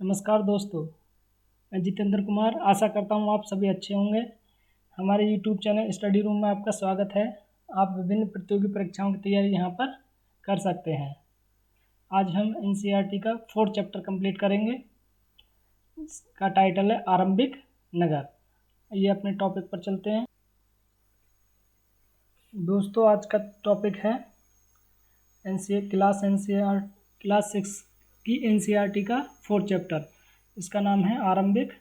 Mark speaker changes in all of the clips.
Speaker 1: नमस्कार दोस्तों, मैं जितेंद्र कुमार आशा करता हूँ आप सभी अच्छे होंगे। हमारे यूट्यूब चैनल स्टडी रूम में आपका स्वागत है। आप विभिन्न प्रतियोगी परीक्षाओं की तैयारी यहाँ पर कर सकते हैं। आज हम एनसीईआरटी का 4th चैप्टर कंप्लीट करेंगे। इसका टाइटल है आरंभिक नगर। ये अपने टॉपिक पर चलते हैं। दोस्तों, आज का टॉपिक है क्लास 6 की एनसीईआरटी का 4th चैप्टर। इसका नाम है आरंभिक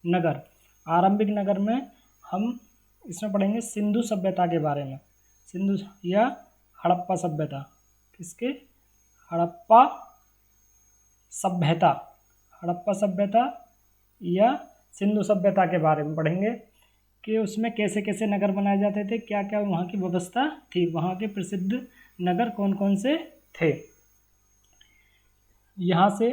Speaker 1: नगर। आरंभिक नगर में हम इसमें पढ़ेंगे सिंधु सभ्यता के बारे में। सिंधु या हड़प्पा सभ्यता। किसके? हड़प्पा सभ्यता या सिंधु सभ्यता के बारे में पढ़ेंगे कि उसमें कैसे कैसे नगर बनाए जाते थे, क्या क्या वहाँ की व्यवस्था थी, वहाँ के प्रसिद्ध नगर कौन कौन से थे। यहाँ से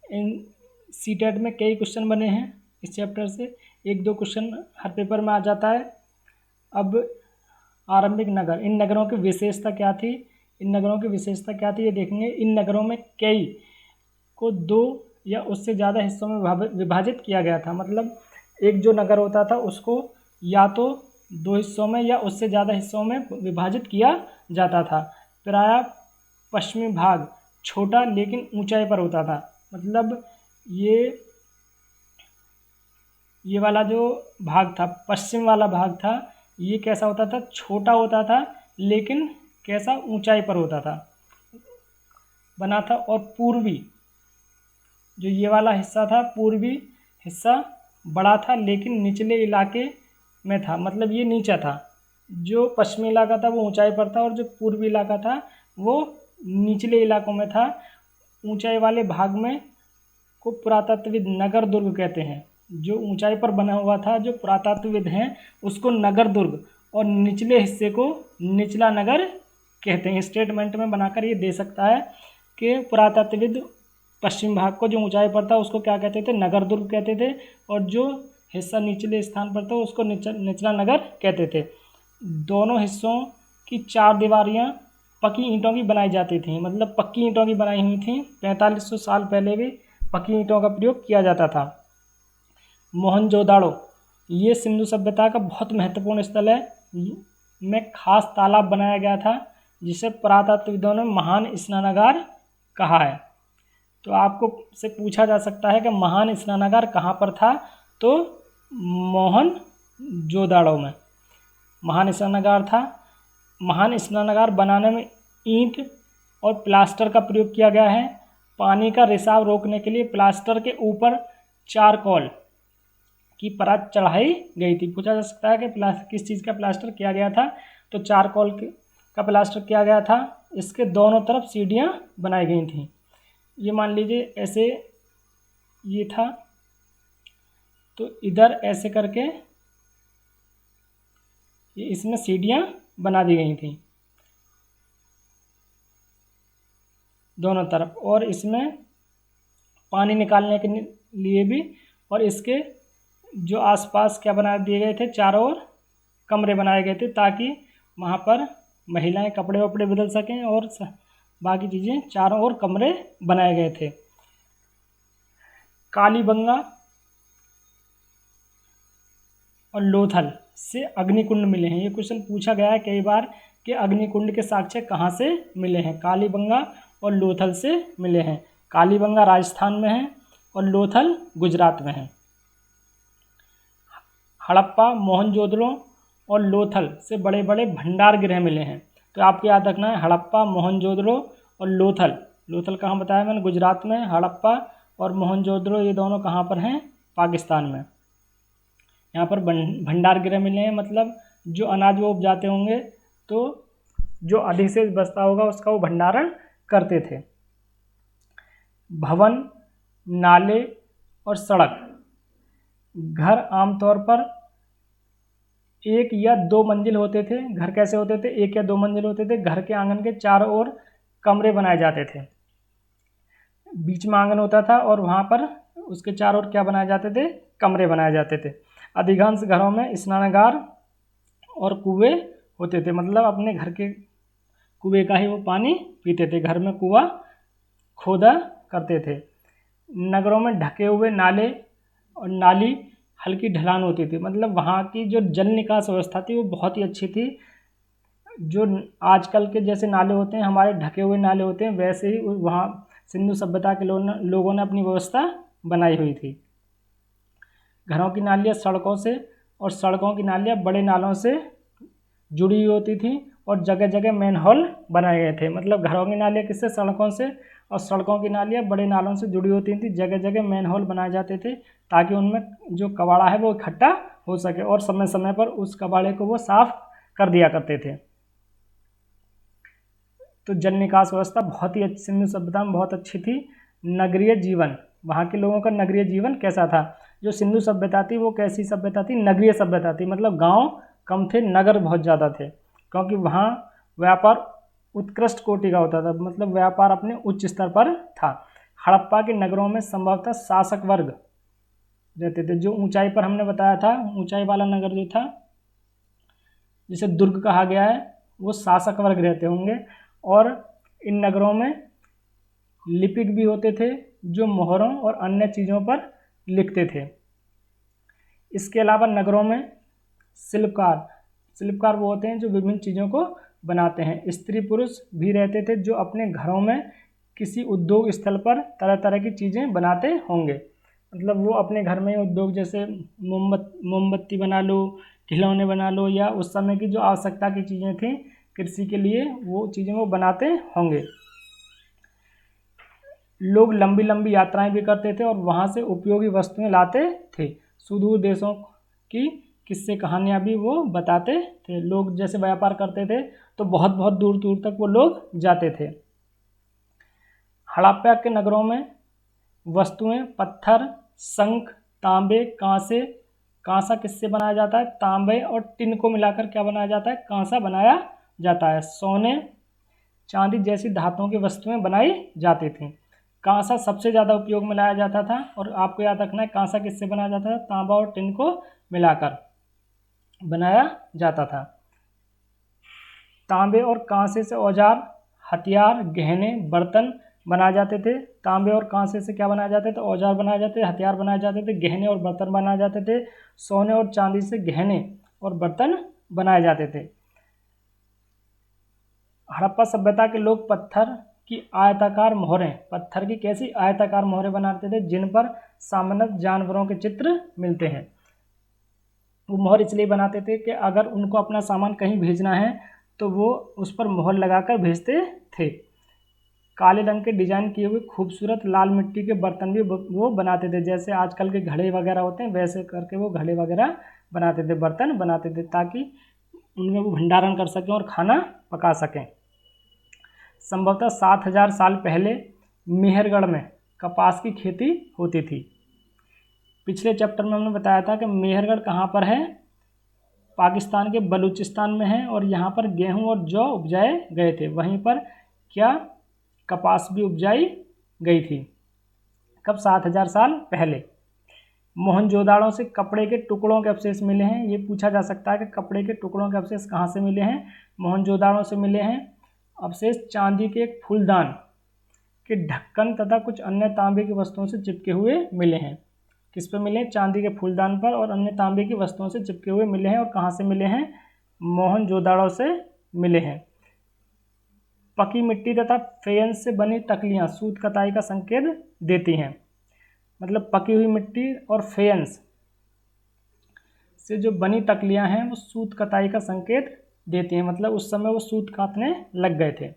Speaker 1: इन सीटेट में कई क्वेश्चन बने हैं इस चैप्टर से। 1-2 क्वेश्चन हर पेपर में आ जाता है। अब आरंभिक नगर, इन नगरों की विशेषता क्या थी, ये देखेंगे। इन नगरों में कई को 2 या उससे ज़्यादा हिस्सों में विभाजित किया गया था। मतलब एक जो नगर होता था उसको या तो 2 हिस्सों में या उससे ज़्यादा हिस्सों में विभाजित किया जाता था। प्रायः पश्चिमी भाग छोटा लेकिन ऊंचाई पर होता था। मतलब ये वाला जो भाग था, पश्चिम वाला भाग था, ये कैसा होता था? छोटा होता था लेकिन कैसा? ऊंचाई पर होता था, बना था। और पूर्वी जो ये वाला हिस्सा था, पूर्वी हिस्सा बड़ा था लेकिन निचले इलाके में था। मतलब ये नीचा था। जो पश्चिमी इलाका था वो ऊंचाई पर था और जो पूर्वी इलाका था वो निचले इलाकों में था। ऊंचाई वाले भाग में को पुरातत्वविद नगर दुर्ग कहते हैं। जो ऊंचाई पर बना हुआ था, जो पुरातत्वविद हैं उसको नगर दुर्ग, और निचले हिस्से को निचला नगर कहते हैं। स्टेटमेंट में बनाकर ये दे सकता है कि पुरातत्वविद पश्चिम भाग को जो ऊंचाई पर था उसको क्या कहते थे? नगर दुर्ग कहते थे। और जो हिस्सा निचले स्थान पर था उसको निचला नगर कहते थे। दोनों हिस्सों की 4 दीवारियाँ पक्की ईंटों की बनाई जाती थी। मतलब पक्की ईंटों की बनाई हुई थी। 4500 साल पहले भी पक्की ईंटों का प्रयोग किया जाता था। मोहनजोदाड़ो, ये सिंधु सभ्यता का बहुत महत्वपूर्ण स्थल है। में खास तालाब बनाया गया था जिसे पुरातत्वविदों ने महान स्नानागार कहा है। तो आपको से पूछा जा सकता है कि महान स्नानागार कहाँ पर था? तो मोहनजोदाड़ो में महान स्नानागार था। महान स्नानागार बनाने में ईंट और प्लास्टर का प्रयोग किया गया है। पानी का रिसाव रोकने के लिए प्लास्टर के ऊपर चारकोल की परत चढ़ाई गई थी। पूछा जा सकता है कि किस चीज़ का प्लास्टर किया गया था? तो चारकोल का प्लास्टर किया गया था। इसके दोनों तरफ सीढ़ियाँ बनाई गई थीं। ये मान लीजिए ऐसे ये था, तो इधर ऐसे करके ये इसमें सीढ़ियाँ बना दी गई थी दोनों तरफ। और इसमें पानी निकालने के लिए भी, और इसके जो आसपास क्या बना दिए गए थे? चारों ओर कमरे बनाए गए थे ताकि वहाँ पर महिलाएं कपड़े वपड़े बदल सकें और बाकी चीज़ें। चारों ओर कमरे बनाए गए थे। कालीबंगा और लोथल से अग्निकुंड मिले हैं। ये क्वेश्चन पूछा गया है कई बार कि अग्निकुंड के साक्ष्य कहाँ से मिले हैं? कालीबंगा और लोथल से मिले हैं। कालीबंगा राजस्थान में है और लोथल गुजरात में है। हड़प्पा, मोहनजोदड़ो और लोथल से बड़े बड़े भंडार गृह मिले हैं। तो आपको याद रखना है हड़प्पा, मोहनजोदड़ो और लोथल। लोथल कहाँ बताया मैंने? गुजरात में। हड़प्पा और मोहनजोदड़ो ये दोनों कहाँ पर हैं? पाकिस्तान में। यहाँ पर भंडार गृह मिले हैं। मतलब जो अनाज वो उपजाते होंगे तो जो अधिशेष बचता होगा उसका वो भंडारण करते थे। भवन, नाले और सड़क। घर आमतौर पर 1 या 2 मंजिल होते थे। घर कैसे होते थे? 1 या 2 मंजिल होते थे। घर के आंगन के चारों ओर कमरे बनाए जाते थे। बीच में आंगन होता था और वहाँ पर उसके चारों ओर क्या बनाए जाते थे? कमरे बनाए जाते थे। अधिकांश घरों में स्नानागार और कुएं होते थे। मतलब अपने घर के कुएं का ही वो पानी पीते थे। घर में कुआं खोदा करते थे। नगरों में ढके हुए नाले और नाली हल्की ढलान होती थी, मतलब वहाँ की जो जल निकास व्यवस्था थी वो बहुत ही अच्छी थी। जो आजकल के जैसे नाले होते हैं, हमारे ढके हुए नाले होते हैं, वैसे ही वहाँ सिंधु सभ्यता के लोगों ने अपनी व्यवस्था बनाई हुई थी। घरों की नालियाँ सड़कों से और सड़कों की नालियाँ बड़े नालों से जुड़ी हुई होती थी और जगह जगह मैनहोल बनाए गए थे। मतलब घरों की नालियाँ किससे, सड़कों से, और सड़कों की नालियाँ बड़े नालों से जुड़ी होती थी। जगह जगह मैनहोल बनाए जाते थे ताकि उनमें जो कबाड़ा है वो इकट्ठा हो सके और समय समय पर उस कबाड़े को वो साफ कर दिया करते थे। तो जल निकास व्यवस्था बहुत ही अच्छी सिंधु सभ्यता में बहुत अच्छी थी। नगरीय जीवन, वहाँ के लोगों का नगरीय जीवन कैसा था? जो सिंधु सभ्यता थी वो कैसी सभ्यता थी? नगरीय सभ्यता थी, मतलब गांव कम थे, नगर बहुत ज़्यादा थे, क्योंकि वहाँ व्यापार उत्कृष्ट कोटि का होता था, मतलब व्यापार अपने उच्च स्तर पर था। हड़प्पा के नगरों में संभवतः शासक वर्ग रहते थे। जो ऊंचाई पर हमने बताया था, ऊंचाई वाला नगर जो था जिसे दुर्ग कहा गया है, वो शासक वर्ग रहते होंगे। और इन नगरों में लिपिक भी होते थे जो मोहरों और अन्य चीज़ों पर लिखते थे। इसके अलावा नगरों में शिल्पकार वो होते हैं जो विभिन्न चीज़ों को बनाते हैं। स्त्री पुरुष भी रहते थे जो अपने घरों में किसी उद्योग स्थल पर तरह तरह की चीज़ें बनाते होंगे। मतलब वो अपने घर में उद्योग, जैसे मोमबत्ती बना लो, खिलौने बना लो, या उस समय की जो आवश्यकता की चीज़ें थी कृषि के लिए, वो चीज़ें वो बनाते होंगे। लोग लंबी लंबी यात्राएं भी करते थे और वहाँ से उपयोगी वस्तुएं लाते थे। सुदूर देशों की किस्से कहानियाँ भी वो बताते थे। लोग जैसे व्यापार करते थे तो बहुत बहुत दूर दूर तक वो लोग जाते थे। हड़प्पा के नगरों में वस्तुएं पत्थर, शंख, तांबे, कांसा किससे बनाया जाता है? तांबे और टिन को मिलाकर क्या बनाया जाता है? कांसा बनाया जाता है। सोने, चांदी जैसी धातुओं की वस्तुएं बनाई जाती थी। कांसा सबसे ज़्यादा उपयोग में लाया जाता था, और आपको याद रखना है कांसा किससे बनाया जाता था? तांबा और टिन को मिलाकर बनाया जाता था। तांबे और कांसे से औजार, हथियार, गहने, बर्तन बनाए जाते थे। तांबे और कांसे से क्या बनाए जाते थे? औजार बनाए जाते थे, हथियार बनाए जाते थे, गहने और बर्तन बनाए जाते थे। सोने और चांदी से गहने और बर्तन बनाए जाते थे। हड़प्पा सभ्यता के लोग पत्थर की आयताकार मोहरें, पत्थर की कैसी आयताकार मोहरें बनाते थे जिन पर सामान्य जानवरों के चित्र मिलते हैं। वो मोहर इसलिए बनाते थे कि अगर उनको अपना सामान कहीं भेजना है तो वो उस पर मोहर लगाकर भेजते थे। काले रंग के डिजाइन किए हुए खूबसूरत लाल मिट्टी के बर्तन भी वो बनाते थे। जैसे आजकल के घड़े वगैरह होते हैं वैसे करके वो घड़े वगैरह बनाते थे, बर्तन बनाते थे, ताकि उनमें वो भंडारण कर सकें और खाना पका सकें। संभवतः 7000 साल पहले मेहरगढ़ में कपास की खेती होती थी। पिछले चैप्टर में हमने बताया था कि मेहरगढ़ कहाँ पर है? पाकिस्तान के बलूचिस्तान में है, और यहाँ पर गेहूं और जौ उपजाए गए थे। वहीं पर क्या कपास भी उपजाई गई थी। कब? 7000 साल पहले। मोहनजोदाड़ो से कपड़े के टुकड़ों के अवशेष मिले हैं। ये पूछा जा सकता है कि कपड़े के टुकड़ों के अवशेष कहाँ से मिले हैं? मोहनजोदाड़ो से मिले हैं अवशेष। चांदी के एक फूलदान के ढक्कन तथा कुछ अन्य तांबे की वस्तुओं से चिपके हुए मिले हैं। किस पे मिले? चांदी के फूलदान पर और अन्य तांबे की वस्तुओं से चिपके हुए मिले हैं। और कहाँ से मिले हैं? मोहनजोदाड़ो से मिले हैं। पकी मिट्टी तथा फेयंस से बनी तकलियाँ सूत कताई का संकेत देती हैं। मतलब पकी हुई मिट्टी और फेयंस से जो बनी तकलियाँ हैं वो सूत कताई का संकेत देती हैं। मतलब उस समय वो सूत काटने लग गए थे।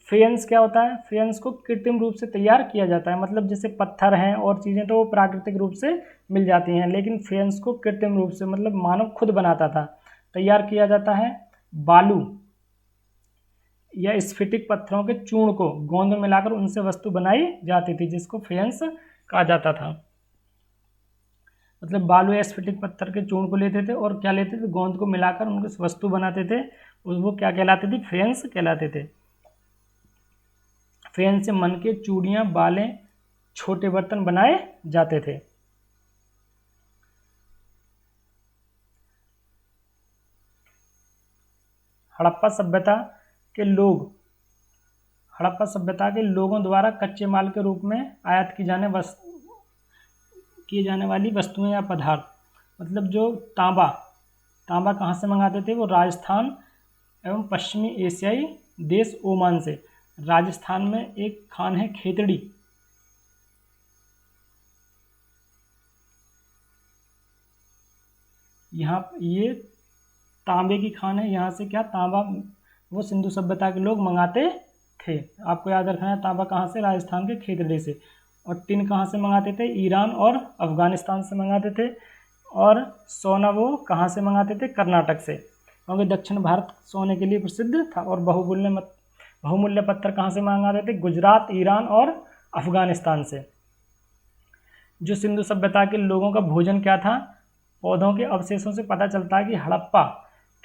Speaker 1: फेयंस क्या होता है? फेयंस को कृत्रिम रूप से तैयार किया जाता है। मतलब जैसे पत्थर हैं और चीज़ें तो वो प्राकृतिक रूप से मिल जाती हैं, लेकिन फेयंस को कृत्रिम रूप से, मतलब मानव खुद बनाता था, तैयार किया जाता है। बालू या स्फटिक पत्थरों के चूर्ण को गोंद में मिलाकर उनसे वस्तु बनाई जाती थी, जिसको फेयंस कहा जाता था। मतलब बालू या स्फटिक पत्थर के चूर्ण को लेते थे और क्या लेते थे? गोंद को मिलाकर उनकी वस्तु बनाते थे। वो क्या कहलाते थे? फेयंस कहलाते थे। फेयंस से मन के चूड़ियाँ, बालें, छोटे बर्तन बनाए जाते थे। हड़प्पा सभ्यता के लोग हड़प्पा सभ्यता के लोगों द्वारा कच्चे माल के रूप में आयात किए जाने वाली वस्तुएं या पदार्थ, मतलब जो तांबा कहाँ से मंगाते थे, वो राजस्थान एवं पश्चिमी एशियाई देश ओमान से। राजस्थान में एक खान है खेतड़ी, यहाँ ये तांबे की खान है, यहाँ से क्या तांबा वो सिंधु सभ्यता के लोग मंगाते थे। आपको याद रखना है तांबा कहाँ से, राजस्थान के खेतड़ी से। और टिन कहाँ से मंगाते थे, ईरान और अफगानिस्तान से मंगाते थे। और सोना वो कहाँ से मंगाते थे, कर्नाटक से, क्योंकि दक्षिण भारत सोने के लिए प्रसिद्ध था। और बहुमूल्य पत्थर कहाँ से मंगाते थे, गुजरात, ईरान और अफगानिस्तान से। जो सिंधु सभ्यता के लोगों का भोजन क्या था, पौधों के अवशेषों से पता चलता है कि हड़प्पा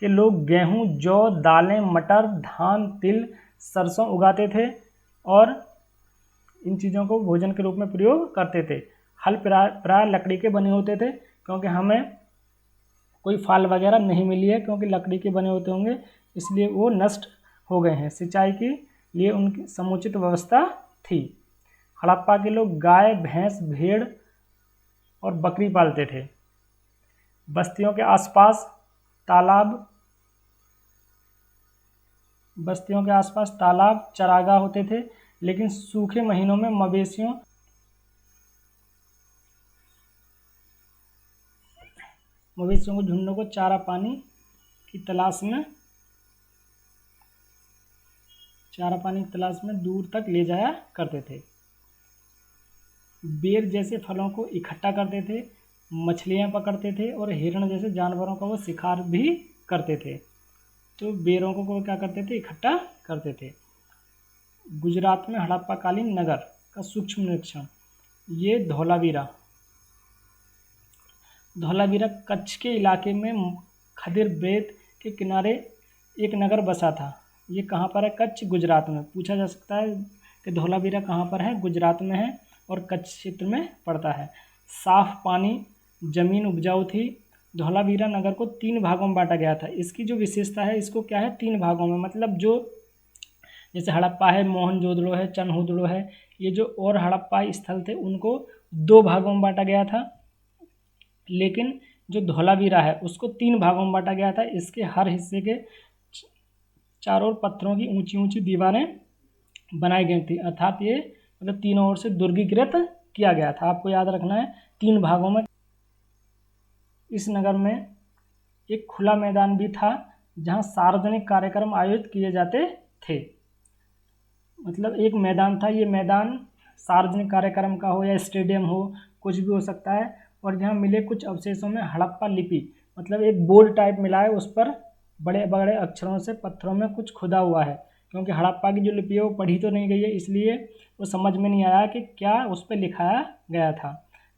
Speaker 1: के लोग गेहूं, जौ, दालें, मटर, धान, तिल, सरसों उगाते थे और इन चीज़ों को भोजन के रूप में प्रयोग करते थे। हल प्राय लकड़ी के बने होते थे, क्योंकि हमें कोई फाल वगैरह नहीं मिली है, क्योंकि लकड़ी के बने होते होंगे इसलिए वो नष्ट हो गए हैं। सिंचाई के लिए उनकी समुचित व्यवस्था थी। हड़प्पा के लोग गाय, भैंस, भेड़ और बकरी पालते थे। बस्तियों के आसपास तालाब, चरागाह होते थे, लेकिन सूखे महीनों में मवेशियों को झुंडों को चारा पानी की तलाश में दूर तक ले जाया करते थे। बेर जैसे फलों को इकट्ठा करते थे, मछलियां पकड़ते थे और हिरण जैसे जानवरों का वो शिकार भी करते थे। तो बेरों को वो क्या करते थे, इकट्ठा करते थे। गुजरात में हड़प्पाकालीन नगर का सूक्ष्म निरीक्षण, ये धौलावीरा कच्छ के इलाके में खदिर ब्रेत के किनारे एक नगर बसा था। ये कहाँ पर है, कच्छ, गुजरात में। पूछा जा सकता है कि धौलावीरा कहाँ पर है, गुजरात में है और कच्छ क्षेत्र में पड़ता है। साफ पानी, जमीन उपजाऊ थी। धौलावीरा नगर को 3 भागों में बांटा गया था। इसकी जो विशेषता है, इसको क्या है, 3 भागों में, मतलब जो जैसे हड़प्पा है, मोहनजोदड़ो है, चनहुदड़ो है, ये जो और हड़प्पा स्थल थे उनको 2 भागों में बांटा गया था। लेकिन जो धौलावीरा है उसको 3 भागों में बांटा गया था। इसके हर हिस्से के चारों ओर पत्थरों की ऊंची ऊंची दीवारें बनाई गई थी, अर्थात ये मतलब तीनों ओर से दुर्गीकृत किया गया था। आपको याद रखना है 3 भागों में। इस नगर में एक खुला मैदान भी था जहां सार्वजनिक कार्यक्रम आयोजित किए जाते थे। मतलब एक मैदान था, ये मैदान सार्वजनिक कार्यक्रम का हो या स्टेडियम हो, कुछ भी हो सकता है। और जहाँ मिले कुछ अवशेषों में हड़प्पा लिपि, मतलब एक बोर्ड टाइप मिला है, उस पर बड़े बड़े अक्षरों से पत्थरों में कुछ खुदा हुआ है, क्योंकि हड़प्पा की जो लिपि है वो पढ़ी तो नहीं गई है, इसलिए वो समझ में नहीं आया कि क्या उस पर लिखाया गया था।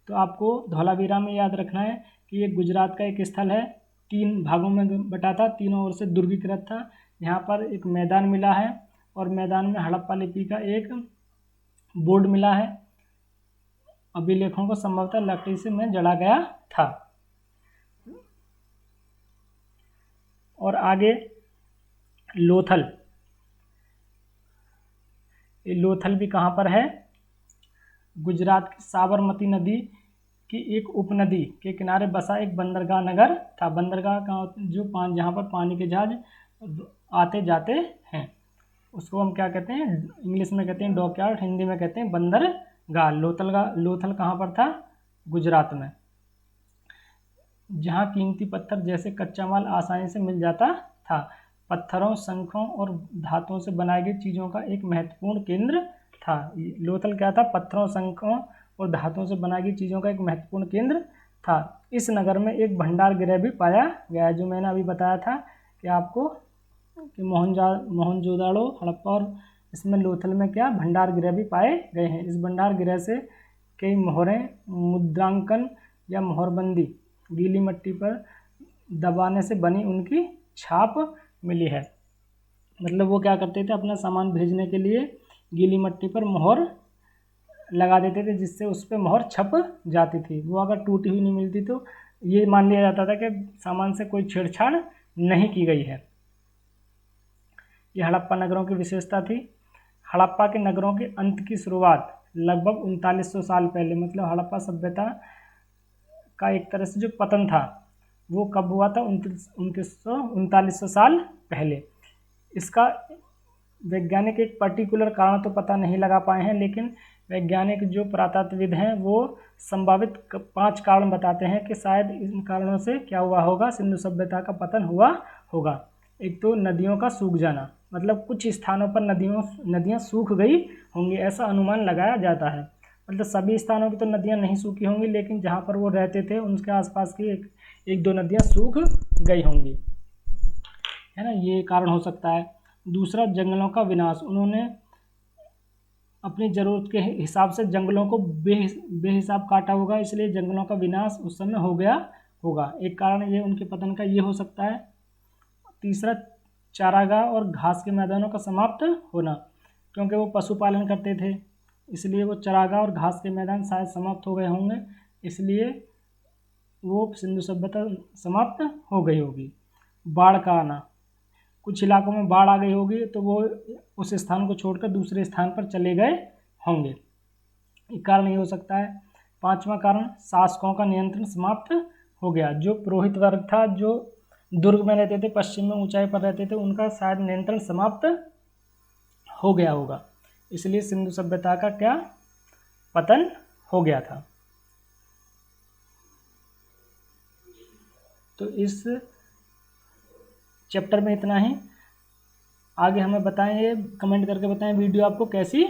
Speaker 1: तो आपको धौलावीरा में याद रखना है कि ये गुजरात का एक स्थल है, 3 भागों में बटा था, तीनों ओर से दुर्गीकृत था। यहाँ पर एक मैदान मिला है और मैदान में हड़प्पा लिपि का एक बोर्ड मिला है। अभिलेखों को संभवतः लकड़ी से में जड़ा गया था। और आगे लोथल, ये लोथल भी कहाँ पर है, गुजरात की साबरमती नदी की एक उपनदी के किनारे बसा एक बंदरगाह नगर था। बंदरगाह कहाँ, जो जहाँ पर पानी के जहाज आते जाते हैं, उसको हम क्या कहते हैं, इंग्लिश में कहते हैं डॉकयार्ड, हिंदी में कहते हैं बंदरगाह। लोथल कहाँ पर था, गुजरात में, जहाँ कीमती पत्थर जैसे कच्चा माल आसानी से मिल जाता था। पत्थरों, शंखों और धातुओं से बनाई गई चीज़ों का एक महत्वपूर्ण केंद्र था। लोथल क्या था, पत्थरों, शंखों और धातुओं से बनाई गई चीज़ों का एक महत्वपूर्ण केंद्र था। इस नगर में एक भंडार गृह भी पाया गया, जो मैंने अभी बताया था कि आपको कि मोहनजोदाड़ो, हड़प्पा और इसमें लोथल में क्या भंडार गृह भी पाए गए हैं। इस भंडार गृह से कई मोहरें, मुद्रांकन या मोहरबंदी, गीली मिट्टी पर दबाने से बनी उनकी छाप मिली है। मतलब वो क्या करते थे, अपना सामान भेजने के लिए गीली मिट्टी पर मोहर लगा देते थे, जिससे उस पर मोहर छप जाती थी। वो अगर टूटी हुई नहीं मिलती तो ये मान लिया जाता था कि सामान से कोई छेड़छाड़ नहीं की गई है। ये हड़प्पा नगरों की विशेषता थी। हड़प्पा के नगरों के अंत की शुरुआत लगभग 3900 साल पहले, मतलब हड़प्पा सभ्यता का एक तरह से जो पतन था वो कब हुआ था? 3900 साल पहले। इसका वैज्ञानिक एक पर्टिकुलर कारण तो पता नहीं लगा पाए हैं, लेकिन वैज्ञानिक जो पुरातत्वविद हैं वो संभावित 5 कारण बताते हैं कि शायद इन कारणों से क्या हुआ होगा, सिंधु सभ्यता का पतन हुआ होगा। एक तो नदियों का सूख जाना, मतलब कुछ स्थानों पर नदियाँ सूख गई होंगी, ऐसा अनुमान लगाया जाता है। मतलब सभी स्थानों की तो नदियाँ नहीं सूखी होंगी, लेकिन जहाँ पर वो रहते थे उनके आसपास की एक दो नदियाँ सूख गई होंगी, है ना, ये कारण हो सकता है। दूसरा, जंगलों का विनाश। उन्होंने अपनी ज़रूरत के हिसाब से जंगलों को बेहिसाब काटा होगा, इसलिए जंगलों का विनाश उस समय हो गया होगा, एक कारण ये उनके पतन का ये हो सकता है। तीसरा, चारागाह और घास के मैदानों का समाप्त होना, क्योंकि वो पशुपालन करते थे इसलिए वो चारागाह और घास के मैदान शायद समाप्त हो गए होंगे, इसलिए वो सिंधु सभ्यता समाप्त हो गई होगी। बाढ़ का आना, कुछ इलाकों में बाढ़ आ गई होगी तो वो उस स्थान को छोड़कर दूसरे स्थान पर चले गए होंगे, एक कारण ये हो सकता है। 5वां कारण, शासकों का नियंत्रण समाप्त हो गया। जो पुरोहित वर्ग था, जो दुर्ग में रहते थे, पश्चिम में ऊंचाई पर रहते थे, उनका शायद नियंत्रण समाप्त हो गया होगा, इसलिए सिंधु सभ्यता का क्या पतन हो गया था। तो इस चैप्टर में इतना ही। आगे हमें बताएं, कमेंट करके बताएं वीडियो आपको कैसी